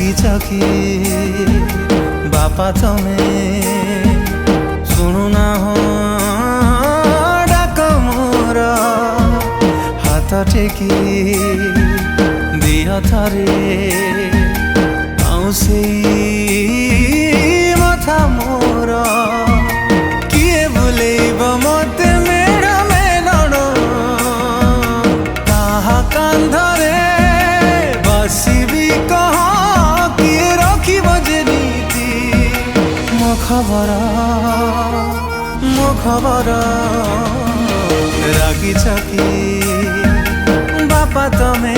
रागिच कि बापा तमे शुणुना हो डाक मोर हाथ टेकी दिया थरे आउसे मथा मोर किए बुलेब मते मेड़ मेलण ताहा कांधरे बसिबी कह किए रखिब जे नीति मो खबर रागिच कि बापा तमे